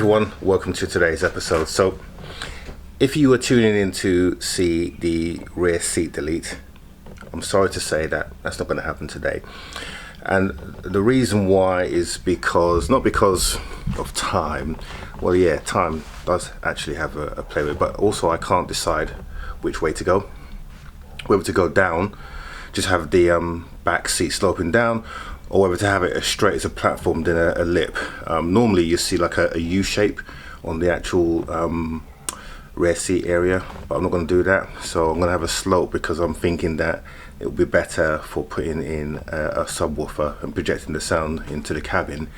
everyone, welcome to today's episode. So if you were tuning in to see the rear seat delete, I'm sorry to say that that's not going to happen today. And the reason why is not because of time. Well, yeah, time does actually have a play with it, but also I can't decide which way to go. Whether to go down, just have the back seat sloping down, or whether to have it as straight as a platform, then a lip. Normally you see like a U shape on the actual rear seat area, but I'm not going to do that. So I'm going to have a slope because I'm thinking that it will be better for putting in a subwoofer and projecting the sound into the cabin,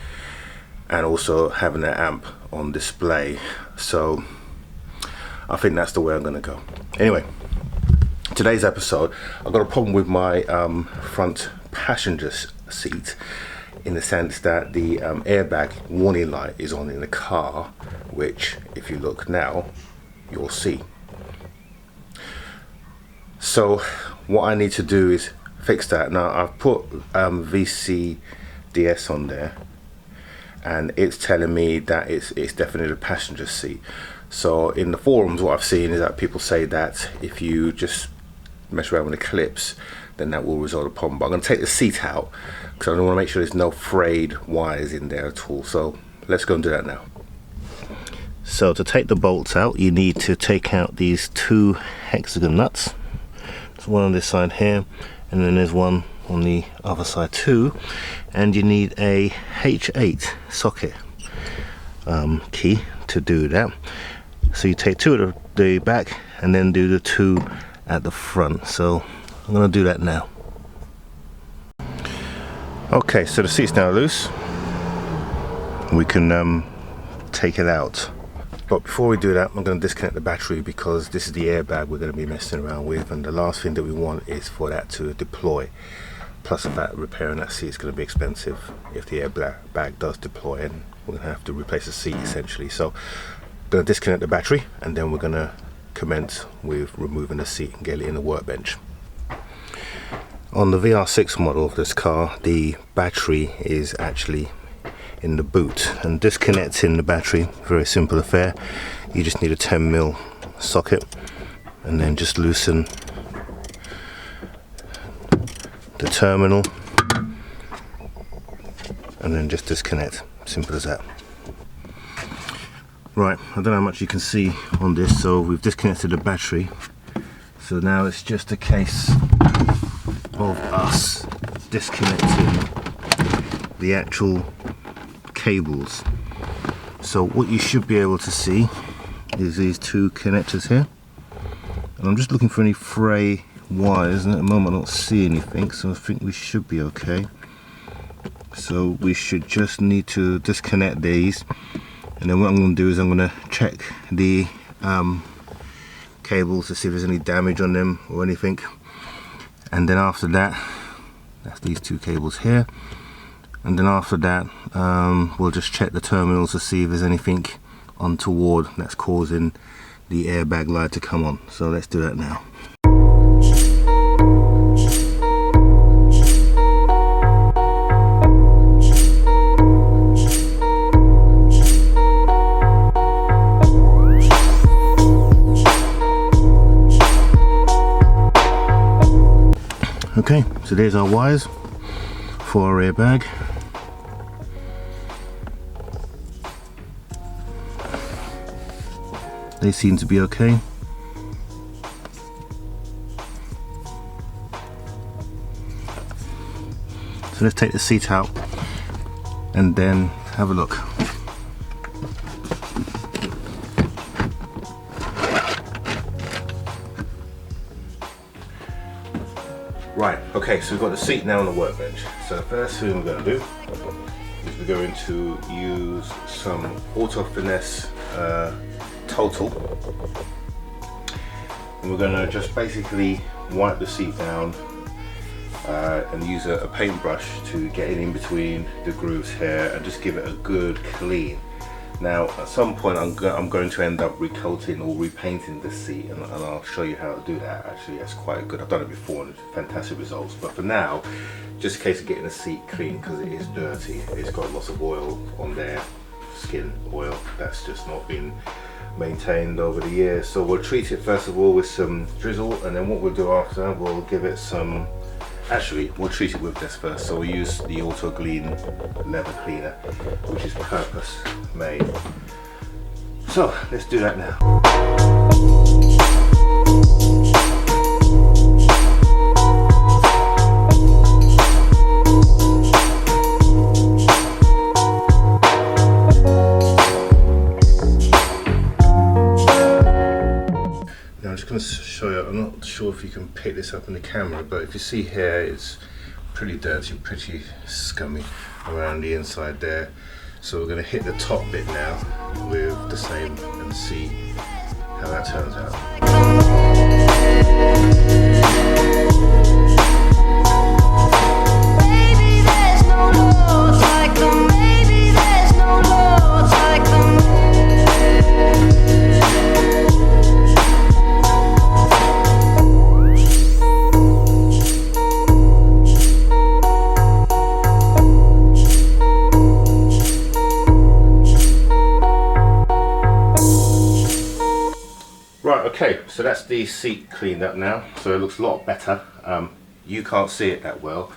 and also having an amp on display. So I think that's the way I'm going to go. Anyway, today's episode, I've got a problem with my front passenger seat, in the sense that the airbag warning light is on in the car, which if you look now you'll see. So what I need to do is fix that. Now I've put VCDS on there and it's telling me that it's definitely the passenger seat. So in the forums what I've seen is that people say that if you just mess around with the clips, then that will resolve the problem. But I'm going to take the seat out because I want to make sure there's no frayed wires in there at all. So let's go and do that now. So to take the bolts out, you need to take out these two hexagon nuts. There's one on this side here, and then there's one on the other side too. And you need a H8 socket key to do that. So you take two at the back and then do the two at the front. So I'm going to do that now. Okay, so the seat's now loose. We can take it out. But before we do that, I'm going to disconnect the battery because this is the airbag we're going to be messing around with, and the last thing that we want is for that to deploy. Plus the fact repairing that seat is going to be expensive if the airbag does deploy, and we're going to have to replace the seat essentially. So I'm going to disconnect the battery and then we're going to commence with removing the seat and get it in the workbench. On the VR6 model of this car, the battery is actually in the boot, and disconnecting the battery, very simple affair. You just need a 10mm socket and then just loosen the terminal and then just disconnect. Simple as that. Right, I don't know how much you can see on this, so we've disconnected the battery. So now it's just a case of us disconnecting the actual cables. So what you should be able to see is these two connectors here, and I'm just looking for any fray wires, and at the moment I don't see anything, so I think we should be okay. So we should just need to disconnect these, and then what I'm going to do is I'm going to check the cables to see if there's any damage on them or anything, and then after that, that's these two cables here, and then after that we'll just check the terminals to see if there's anything untoward that's causing the airbag light to come on. So let's do that now. Okay, so there's our wires for our airbag. They seem to be okay. So let's take the seat out and then have a look. Right, okay, so we've got the seat now on the workbench. So the first thing we're going to do is we're going to use some Auto Finesse Total, and we're going to just basically wipe the seat down and use a paintbrush to get it in between the grooves here and just give it a good clean. Now at some point I'm going to end up recoating or repainting the seat, and I'll show you how to do that. Actually, that's quite good. I've done it before and it's fantastic results, but for now, just a case of getting the seat clean because it is dirty. It's got lots of oil on there, skin oil that's just not been maintained over the years. So we'll treat it first of all with some drizzle, and then what we'll do after, we'll give it some, actually we'll treat it with this first. So we'll use the Auto Clean leather cleaner, which is purpose made. So let's do that now. I'm just going to show you, I'm not sure if you can pick this up in the camera, but if you see here, it's pretty dirty, pretty scummy around the inside there. So we're going to hit the top bit now with the same and see how that turns out. Okay, so that's the seat cleaned up now, so it looks a lot better. You can't see it that well,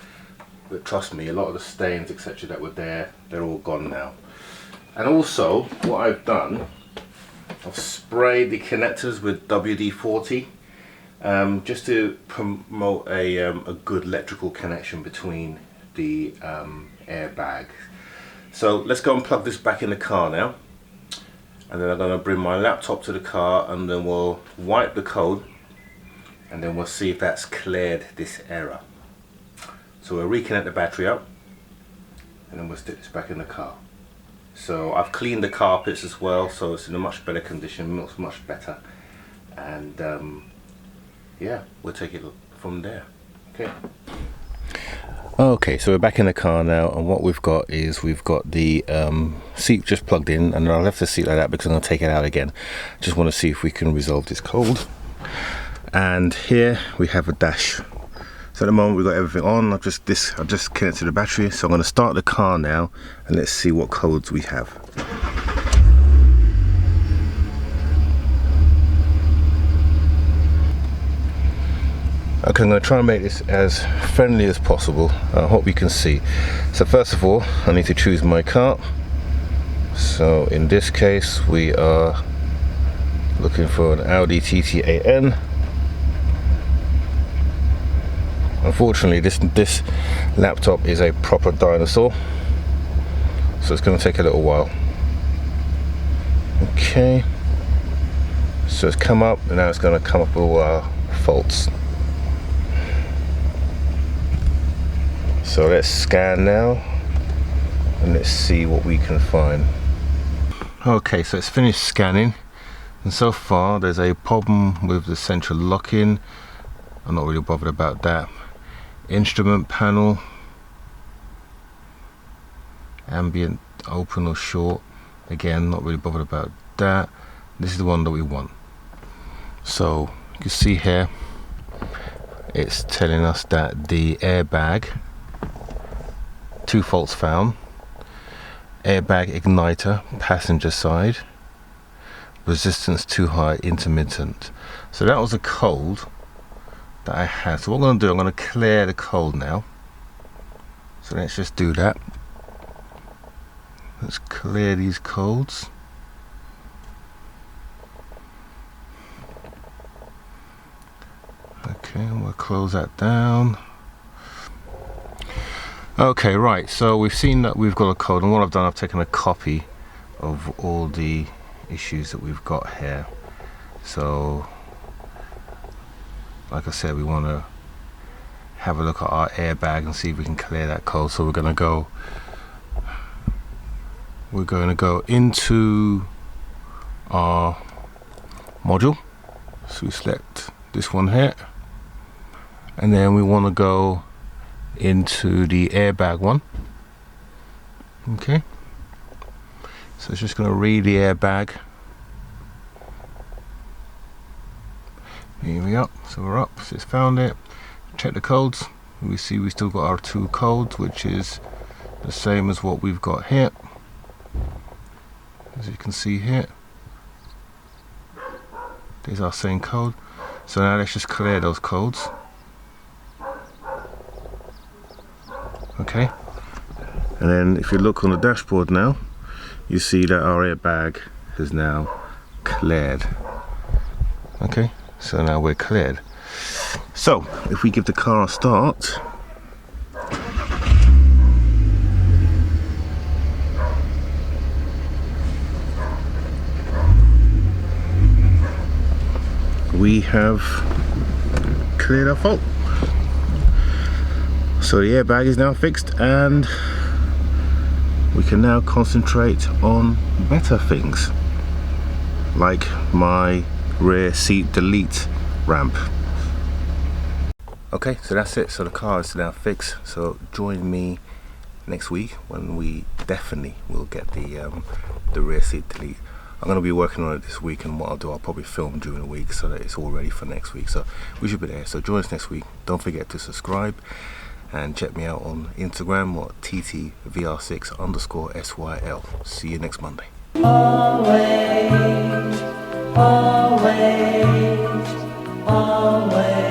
but trust me, a lot of the stains etc that were there, they're all gone now. And also what I've done, I've sprayed the connectors with WD-40 just to promote a good electrical connection between the airbag. So let's go and plug this back in the car now. And then I'm going to bring my laptop to the car, and then we'll wipe the code, and then we'll see if that's cleared this error. So we'll reconnect the battery up, and then we'll stick this back in the car. So I've cleaned the carpets as well, so it's in a much better condition, looks much better. And yeah, we'll take it from there. Okay. Okay, so we're back in the car now, and what we've got is we've got the seat just plugged in, and I left the seat like that because I'm going to take it out again. Just want to see if we can resolve this code. And here we have a dash. So at the moment we've got everything on. I've just connected the battery, so I'm going to start the car now, and let's see what codes we have. Okay, I'm going to try and make this as friendly as possible. I hope you can see. So first of all, I need to choose my car. So in this case, we are looking for an Audi TT AN. Unfortunately, this laptop is a proper dinosaur, so it's going to take a little while. Okay, so it's come up, and now it's going to come up with all our faults. So let's scan now, and let's see what we can find. Okay, so it's finished scanning, and so far there's a problem with the central lock-in. I'm not really bothered about that. Instrument panel, ambient open or short, again not really bothered about that. This is the one that we want. So you can see here it's telling us that the airbag, 2 faults found, airbag igniter passenger side, resistance too high, intermittent. So that was a code that I had. So what I'm going to do, I'm going to clear the code now. So let's just do that. Let's clear these codes. Okay, and we'll close that down. Okay, right, so we've seen that we've got a code, and what I've done, I've taken a copy of all the issues that we've got here. So like I said, we want to have a look at our airbag and see if we can clear that code. So we're going to go into our module. So we select this one here, and then we want to go into the airbag one. Okay, so it's just going to read the airbag. Here we go, so we're up, so it's found it. Check the codes, we see we still got our 2 codes, which is the same as what we've got here. as you can see here. These are same code. So now let's just clear those codes. Okay. And then if you look on the dashboard now, you see that our airbag is now cleared. Okay, so now we're cleared. So if we give the car a start, we have cleared our fault. So the airbag is now fixed and we can now concentrate on better things, like my rear seat delete ramp. Okay, so that's it. So the car is now fixed. So join me next week when we definitely will get the rear seat delete. I'm going to be working on it this week, and what I'll do, I'll probably film during the week so that it's all ready for next week. So we should be there. So join us next week. Don't forget to subscribe and check me out on Instagram or TTVR6_SYL. See you next Monday. Always, always, always.